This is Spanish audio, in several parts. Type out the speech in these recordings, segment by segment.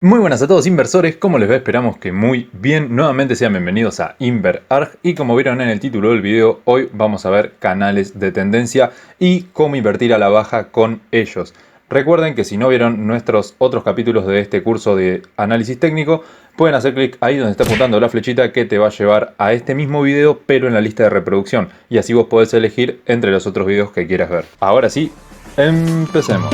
Muy buenas a todos inversores, ¿cómo les va? Esperamos que muy bien. Nuevamente sean bienvenidos a InverArg y como vieron en el título del video, hoy vamos a ver canales de tendencia y cómo invertir a la baja con ellos. Recuerden que si no vieron nuestros otros capítulos de este curso de análisis técnico, pueden hacer clic ahí donde está apuntando la flechita que te va a llevar a este mismo video, pero en la lista de reproducción. Y así vos podés elegir entre los otros videos que quieras ver. Ahora sí, empecemos.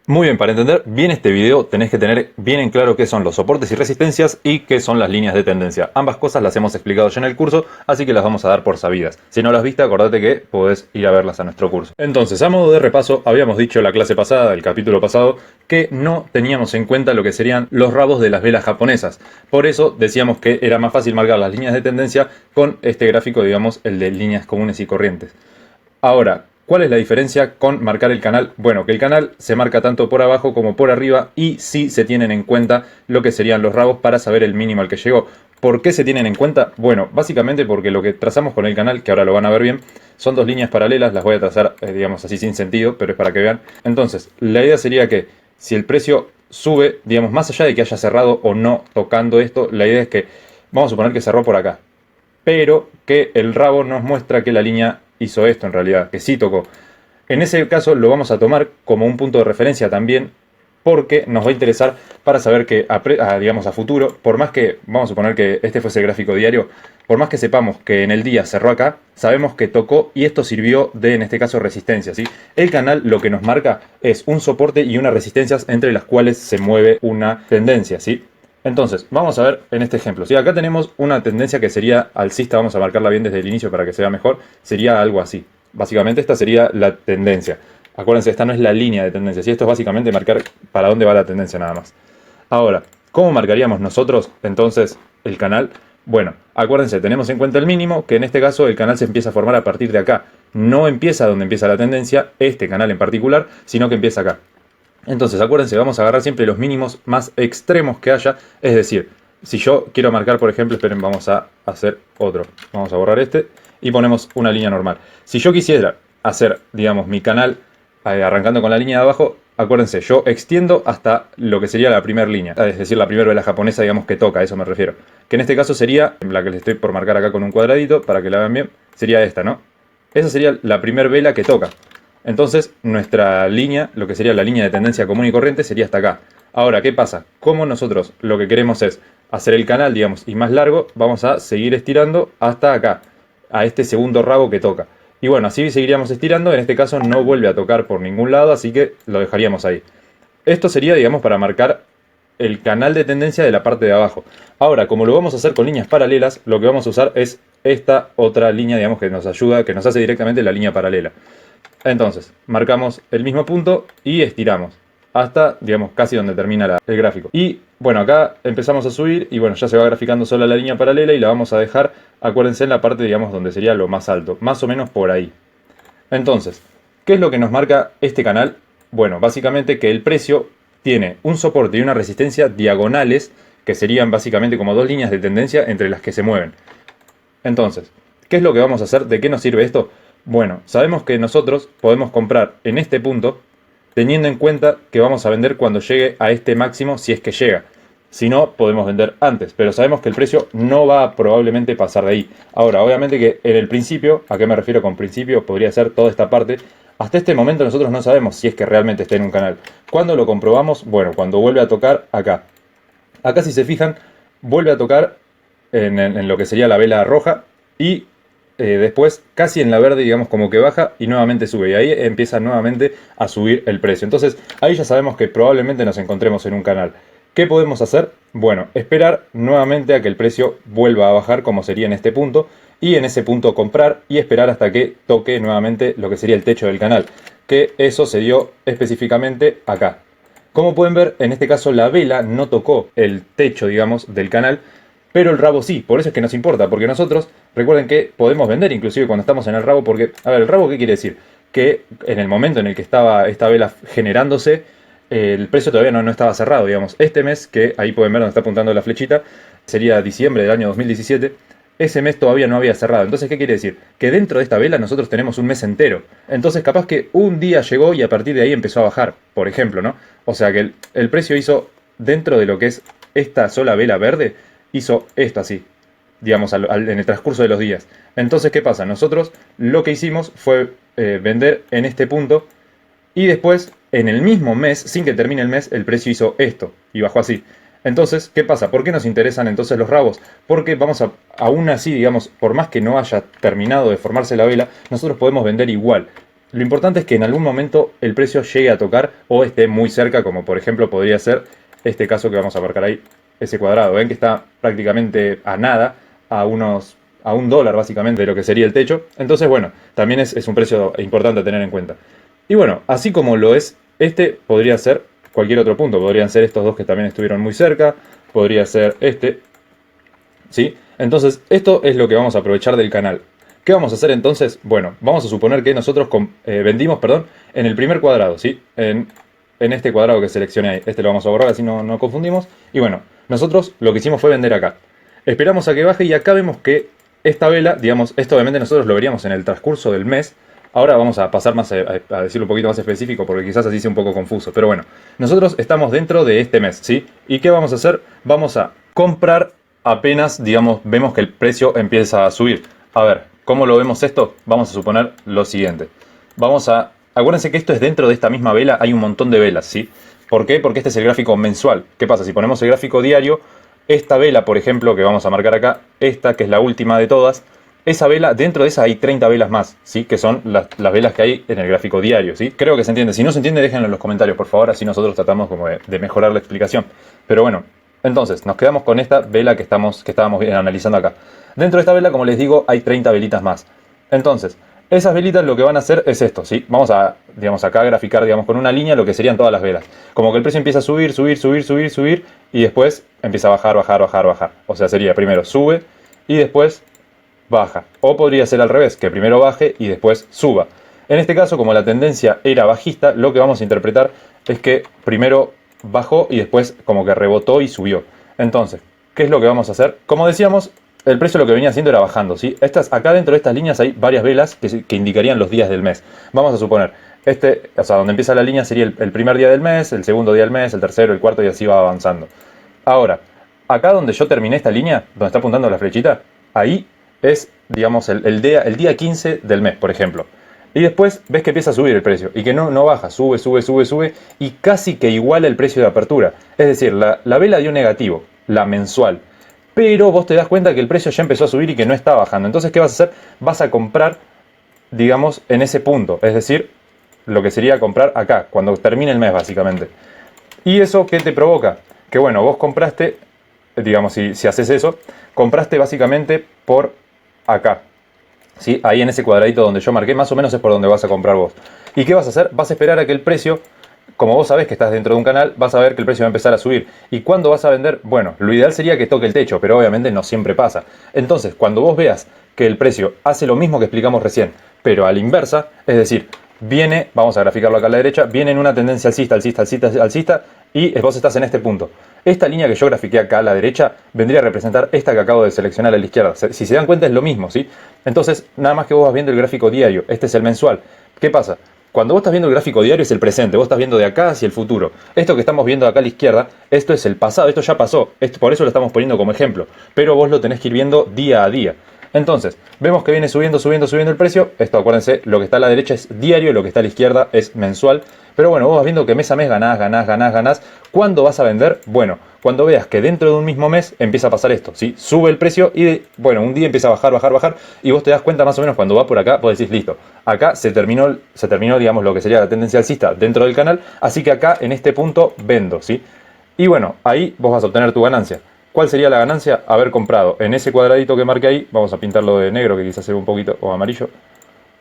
Muy bien, para entender bien este video tenés que tener bien en claro qué son los soportes y resistencias y qué son las líneas de tendencia. Ambas cosas las hemos explicado ya en el curso, así que las vamos a dar por sabidas. Si no las viste, acordate que podés ir a verlas a nuestro curso. Entonces, a modo de repaso, habíamos dicho la clase pasada, el capítulo pasado, que no teníamos en cuenta lo que serían los rabos de las velas japonesas. Por eso decíamos que era más fácil marcar las líneas de tendencia con este gráfico, digamos, el de líneas comunes y corrientes. Ahora, ¿cuál es la diferencia con marcar el canal? Bueno, que el canal se marca tanto por abajo como por arriba y sí se tienen en cuenta lo que serían los rabos para saber el mínimo al que llegó. ¿Por qué se tienen en cuenta? Bueno, básicamente porque lo que trazamos con el canal, que ahora lo van a ver bien, son dos líneas paralelas, las voy a trazar, digamos así sin sentido, pero es para que vean. Entonces, la idea sería que si el precio sube, digamos, más allá de que haya cerrado o no tocando esto, la idea es que, vamos a suponer que cerró por acá, pero que el rabo nos muestra que la línea hizo esto en realidad, que sí tocó. En ese caso lo vamos a tomar como un punto de referencia también, porque nos va a interesar para saber que, digamos a futuro, por más que, vamos a suponer que este fuese el gráfico diario, por más que sepamos que en el día cerró acá, sabemos que tocó y esto sirvió de, en este caso, resistencia, ¿sí? El canal lo que nos marca es un soporte y unas resistencias entre las cuales se mueve una tendencia, ¿sí? Entonces, vamos a ver en este ejemplo. Si acá tenemos una tendencia que sería alcista, vamos a marcarla bien desde el inicio para que se vea mejor, sería algo así. Básicamente esta sería la tendencia. Acuérdense, esta no es la línea de tendencia, ¿sí? Esto es básicamente marcar para dónde va la tendencia nada más. Ahora, ¿cómo marcaríamos nosotros entonces el canal? Bueno, acuérdense, tenemos en cuenta el mínimo, que en este caso el canal se empieza a formar a partir de acá. No empieza donde empieza la tendencia, este canal en particular, sino que empieza acá. Entonces, acuérdense, vamos a agarrar siempre los mínimos más extremos que haya. Es decir, si yo quiero marcar, por ejemplo, esperen, vamos a hacer otro. Vamos a borrar este y ponemos una línea normal. Si yo quisiera hacer, digamos, mi canal arrancando con la línea de abajo, acuérdense, yo extiendo hasta lo que sería la primera línea. Es decir, la primera vela japonesa, digamos, que toca, a eso me refiero. Que en este caso sería, la que les estoy por marcar acá con un cuadradito, para que la vean bien, sería esta, ¿no? Esa sería la primera vela que toca. Entonces, nuestra línea, lo que sería la línea de tendencia común y corriente, sería hasta acá. Ahora, ¿qué pasa? Como nosotros lo que queremos es hacer el canal, digamos, y más largo, vamos a seguir estirando hasta acá, a este segundo rabo que toca. Y bueno, así seguiríamos estirando, en este caso no vuelve a tocar por ningún lado, así que lo dejaríamos ahí. Esto sería, digamos, para marcar el canal de tendencia de la parte de abajo. Ahora, como lo vamos a hacer con líneas paralelas, lo que vamos a usar es esta otra línea, digamos, que nos ayuda, que nos hace directamente la línea paralela. Entonces, marcamos el mismo punto y estiramos hasta, digamos, casi donde termina el gráfico. Y bueno, acá empezamos a subir y bueno, ya se va graficando sola la línea paralela y la vamos a dejar, acuérdense, en la parte, digamos, donde sería lo más alto, más o menos por ahí. Entonces, ¿qué es lo que nos marca este canal? Bueno, básicamente que el precio tiene un soporte y una resistencia diagonales, que serían básicamente como dos líneas de tendencia entre las que se mueven. Entonces, ¿qué es lo que vamos a hacer? ¿De qué nos sirve esto? Bueno, sabemos que nosotros podemos comprar en este punto teniendo en cuenta que vamos a vender cuando llegue a este máximo, si es que llega. Si no, podemos vender antes, pero sabemos que el precio no va a probablemente pasar de ahí. Ahora, obviamente que en el principio, ¿a qué me refiero con principio? Podría ser toda esta parte. Hasta este momento nosotros no sabemos si es que realmente está en un canal. ¿Cuándo lo comprobamos? Bueno, cuando vuelve a tocar acá. Acá, si se fijan, vuelve a tocar en lo que sería la vela roja y después casi en la verde, digamos, como que baja y nuevamente sube. Y ahí empieza nuevamente a subir el precio. Entonces ahí ya sabemos que probablemente nos encontremos en un canal. ¿Qué podemos hacer? Bueno, esperar nuevamente a que el precio vuelva a bajar, como sería en este punto. Y en ese punto comprar y esperar hasta que toque nuevamente lo que sería el techo del canal. Que eso se dio específicamente acá. Como pueden ver, en este caso la vela no tocó el techo, digamos, del canal. Pero el rabo sí, por eso es que nos importa, porque nosotros, recuerden que podemos vender inclusive cuando estamos en el rabo, porque, a ver, ¿el rabo qué quiere decir? Que en el momento en el que estaba esta vela generándose, el precio todavía no estaba cerrado, digamos. Este mes, que ahí pueden ver donde está apuntando la flechita, sería diciembre del año 2017, ese mes todavía no había cerrado. Entonces, ¿qué quiere decir? Que dentro de esta vela nosotros tenemos un mes entero. Entonces, capaz que un día llegó y a partir de ahí empezó a bajar, por ejemplo, ¿no? O sea que el precio hizo, dentro de lo que es esta sola vela verde, hizo esto así, digamos, en el transcurso de los días. Entonces, ¿qué pasa? Nosotros lo que hicimos fue vender en este punto y después, en el mismo mes, sin que termine el mes, el precio hizo esto y bajó así. Entonces, ¿qué pasa? ¿Por qué nos interesan entonces los rabos? Porque vamos a, aún así, digamos, por más que no haya terminado de formarse la vela, nosotros podemos vender igual. Lo importante es que en algún momento el precio llegue a tocar o esté muy cerca, como por ejemplo podría ser este caso que vamos a marcar ahí, ese cuadrado. Ven que está prácticamente a nada, a $1 básicamente de lo que sería el techo. Entonces, bueno, también es un precio importante a tener en cuenta. Y bueno, así como lo es este, podría ser cualquier otro punto. Podrían ser estos dos que también estuvieron muy cerca. Podría ser este. ¿Sí? Entonces, esto es lo que vamos a aprovechar del canal. ¿Qué vamos a hacer entonces? Bueno, vamos a suponer que nosotros vendimos, perdón, en el primer cuadrado, ¿sí? En este cuadrado que seleccioné ahí. Este lo vamos a borrar, así no confundimos. Y bueno, nosotros lo que hicimos fue vender acá. Esperamos a que baje y acá vemos que esta vela, digamos, esto obviamente nosotros lo veríamos en el transcurso del mes. Ahora vamos a pasar más a decirlo un poquito más específico porque quizás así sea un poco confuso. Pero bueno, nosotros estamos dentro de este mes, ¿sí? ¿Y qué vamos a hacer? Vamos a comprar apenas, digamos, vemos que el precio empieza a subir. A ver, ¿cómo lo vemos esto? Vamos a suponer lo siguiente. Acuérdense que esto es dentro de esta misma vela, hay un montón de velas, ¿sí? ¿Por qué? Porque este es el gráfico mensual. ¿Qué pasa? Si ponemos el gráfico diario, esta vela, por ejemplo, que vamos a marcar acá, esta que es la última de todas, esa vela, dentro de esa hay 30 velas más, ¿sí? Que son las velas que hay en el gráfico diario, ¿sí? Creo que se entiende. Si no se entiende, déjenlo en los comentarios, por favor, así nosotros tratamos como de mejorar la explicación. Pero bueno, entonces, nos quedamos con esta vela que estábamos analizando acá. Dentro de esta vela, como les digo, hay 30 velitas más. Entonces, esas velitas lo que van a hacer es esto, ¿sí? Vamos a, digamos, acá graficar, digamos, con una línea lo que serían todas las velas. Como que el precio empieza a subir, subir, y después empieza a bajar, bajar, bajar, bajar. O sea, sería primero sube y después baja. O podría ser al revés, que primero baje y después suba. En este caso, como la tendencia era bajista, lo que vamos a interpretar es que primero bajó y después como que rebotó y subió. Entonces, ¿qué es lo que vamos a hacer? Como decíamos, el precio lo que venía haciendo era bajando, ¿sí? Acá dentro de estas líneas hay varias velas que indicarían los días del mes. Vamos a suponer, o sea, donde empieza la línea sería el primer día del mes, el segundo día del mes, el tercero, el cuarto y así va avanzando. Ahora, acá donde yo terminé esta línea, donde está apuntando la flechita, ahí es, digamos, el día 15 del mes, por ejemplo. Y después ves que empieza a subir el precio y que no baja, sube y casi que iguala el precio de apertura. Es decir, la vela dio negativo, la mensual. Pero vos te das cuenta que el precio ya empezó a subir y que no está bajando. Entonces, ¿qué vas a hacer? Vas a comprar, digamos, en ese punto. Es decir, lo que sería comprar acá, cuando termine el mes, básicamente. ¿Y eso qué te provoca? Que bueno, vos compraste, digamos, si haces eso, compraste básicamente por acá. ¿Sí? Ahí en ese cuadradito donde yo marqué, más o menos es por donde vas a comprar vos. ¿Y qué vas a hacer? Vas a esperar a que el precio, como vos sabés que estás dentro de un canal, vas a ver que el precio va a empezar a subir. ¿Y cuándo vas a vender? Bueno, lo ideal sería que toque el techo, pero obviamente no siempre pasa. Entonces, cuando vos veas que el precio hace lo mismo que explicamos recién, pero a la inversa, es decir, viene, vamos a graficarlo acá a la derecha, viene en una tendencia alcista, y vos estás en este punto. Esta línea que yo grafiqué acá a la derecha vendría a representar esta que acabo de seleccionar a la izquierda. Si se dan cuenta es lo mismo, ¿sí? Entonces, nada más que vos vas viendo el gráfico diario, este es el mensual. ¿Qué pasa? Cuando vos estás viendo el gráfico diario es el presente, vos estás viendo de acá hacia el futuro. Esto que estamos viendo acá a la izquierda, esto es el pasado, esto ya pasó, por eso lo estamos poniendo como ejemplo. Pero vos lo tenés que ir viendo día a día. Entonces, vemos que viene subiendo el precio. Esto, acuérdense, lo que está a la derecha es diario, lo que está a la izquierda es mensual. Pero bueno, vos vas viendo que mes a mes ganás. ¿Cuándo vas a vender? Bueno, cuando veas que dentro de un mismo mes empieza a pasar esto, ¿sí? Sube el precio y, bueno, un día empieza a bajar. Y vos te das cuenta más o menos cuando va por acá, vos decís, listo, acá se terminó, digamos, lo que sería la tendencia alcista dentro del canal. Así que acá, en este punto, vendo, ¿sí? Y bueno, ahí vos vas a obtener tu ganancia. ¿Cuál sería la ganancia? Haber comprado en ese cuadradito que marqué ahí, vamos a pintarlo de negro que quizás se ve un poquito, o amarillo.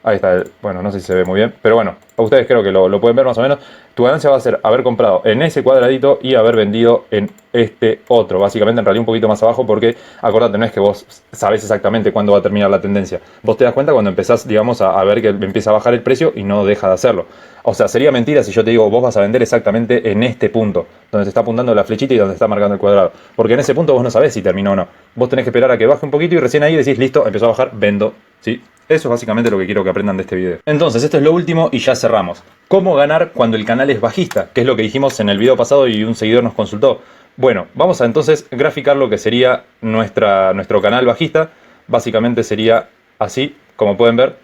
Ahí está, bueno, no sé si se ve muy bien, pero bueno, a ustedes creo que lo pueden ver más o menos. Tu ganancia va a ser haber comprado en ese cuadradito y haber vendido en este otro. Básicamente, en realidad un poquito más abajo porque, acordate, no es que vos sabés exactamente cuándo va a terminar la tendencia. Vos te das cuenta cuando empezás, digamos, a ver que empieza a bajar el precio y no deja de hacerlo. O sea, sería mentira si yo te digo, vos vas a vender exactamente en este punto, donde se está apuntando la flechita y donde está marcando el cuadrado. Porque en ese punto vos no sabés si terminó o no. Vos tenés que esperar a que baje un poquito y recién ahí decís, listo, empezó a bajar, vendo, ¿sí? Eso es básicamente lo que quiero que aprendan de este video. Entonces, esto es lo último y ya cerramos. ¿Cómo ganar cuando el canal es bajista? Que es lo que dijimos en el video pasado y un seguidor nos consultó. Bueno, vamos a entonces graficar lo que sería nuestro canal bajista. Básicamente sería así, como pueden ver.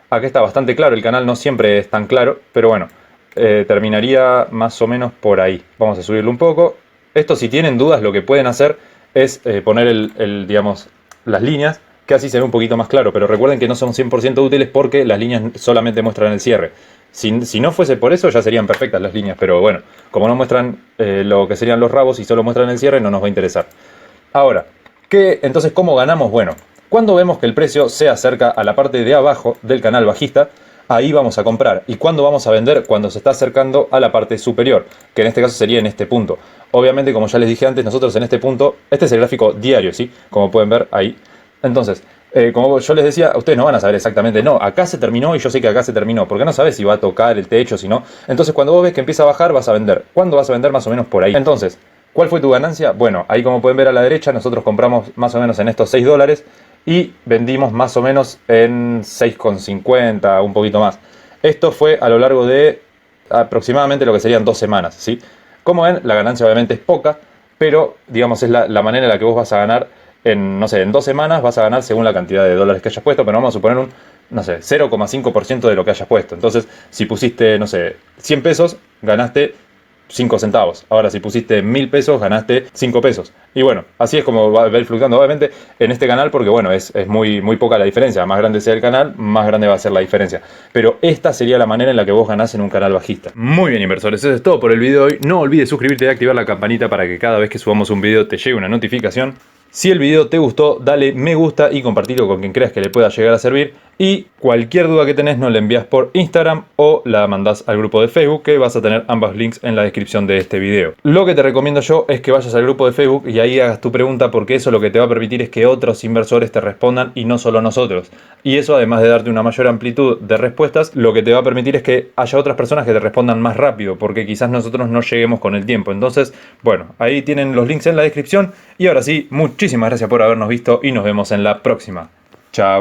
Aquí está bastante claro, el canal no siempre es tan claro, pero bueno, terminaría más o menos por ahí. Vamos a subirlo un poco. Esto, si tienen dudas, lo que pueden hacer es poner digamos, las líneas, que así se ve un poquito más claro, pero recuerden que no son 100% útiles porque las líneas solamente muestran el cierre. Si no fuese por eso ya serían perfectas las líneas, pero bueno, como no muestran lo que serían los rabos y solo muestran el cierre, no nos va a interesar. Ahora, entonces, ¿cómo ganamos? Bueno, cuando vemos que el precio se acerca a la parte de abajo del canal bajista, ahí vamos a comprar. ¿Y cuándo vamos a vender? Cuando se está acercando a la parte superior, que en este caso sería en este punto. Obviamente, como ya les dije antes, nosotros en este punto, este es el gráfico diario, ¿sí? Como pueden ver ahí. Entonces, como yo les decía, ustedes no van a saber exactamente, no, acá se terminó y yo sé que acá se terminó, porque no sabes si va a tocar el techo, si no. Entonces, cuando vos ves que empieza a bajar, vas a vender. ¿Cuándo vas a vender? Más o menos por ahí. Entonces, ¿cuál fue tu ganancia? Bueno, ahí como pueden ver a la derecha, nosotros compramos más o menos en estos $6 y vendimos más o menos en 6,50, un poquito más. Esto fue a lo largo de aproximadamente lo que serían 2 semanas, ¿sí? Como ven, la ganancia obviamente es poca, pero digamos es la manera en la que vos vas a ganar no sé, en 2 semanas vas a ganar según la cantidad de dólares que hayas puesto, pero vamos a suponer no sé, 0,5% de lo que hayas puesto. Entonces, si pusiste, no sé, 100 pesos, ganaste 5 centavos. Ahora, si pusiste 1000 pesos, ganaste 5 pesos. Y bueno, así es como va a ir fluctuando, obviamente, en este canal, porque bueno, es muy poca la diferencia. Más grande sea el canal, más grande va a ser la diferencia. Pero esta sería la manera en la que vos ganás en un canal bajista. Muy bien, inversores, eso es todo por el video de hoy. No olvides suscribirte y activar la campanita para que cada vez que subamos un video te llegue una notificación. Si el video te gustó, dale me gusta y compartilo con quien creas que le pueda llegar a servir. Y cualquier duda que tenés nos la envías por Instagram o la mandás al grupo de Facebook, que vas a tener ambos links en la descripción de este video. Lo que te recomiendo yo es que vayas al grupo de Facebook y ahí hagas tu pregunta, porque eso lo que te va a permitir es que otros inversores te respondan y no solo nosotros. Y eso, además de darte una mayor amplitud de respuestas, lo que te va a permitir es que haya otras personas que te respondan más rápido, porque quizás nosotros no lleguemos con el tiempo. Entonces, bueno, ahí tienen los links en la descripción. Y ahora sí, muchísimas gracias por habernos visto y nos vemos en la próxima. Chao.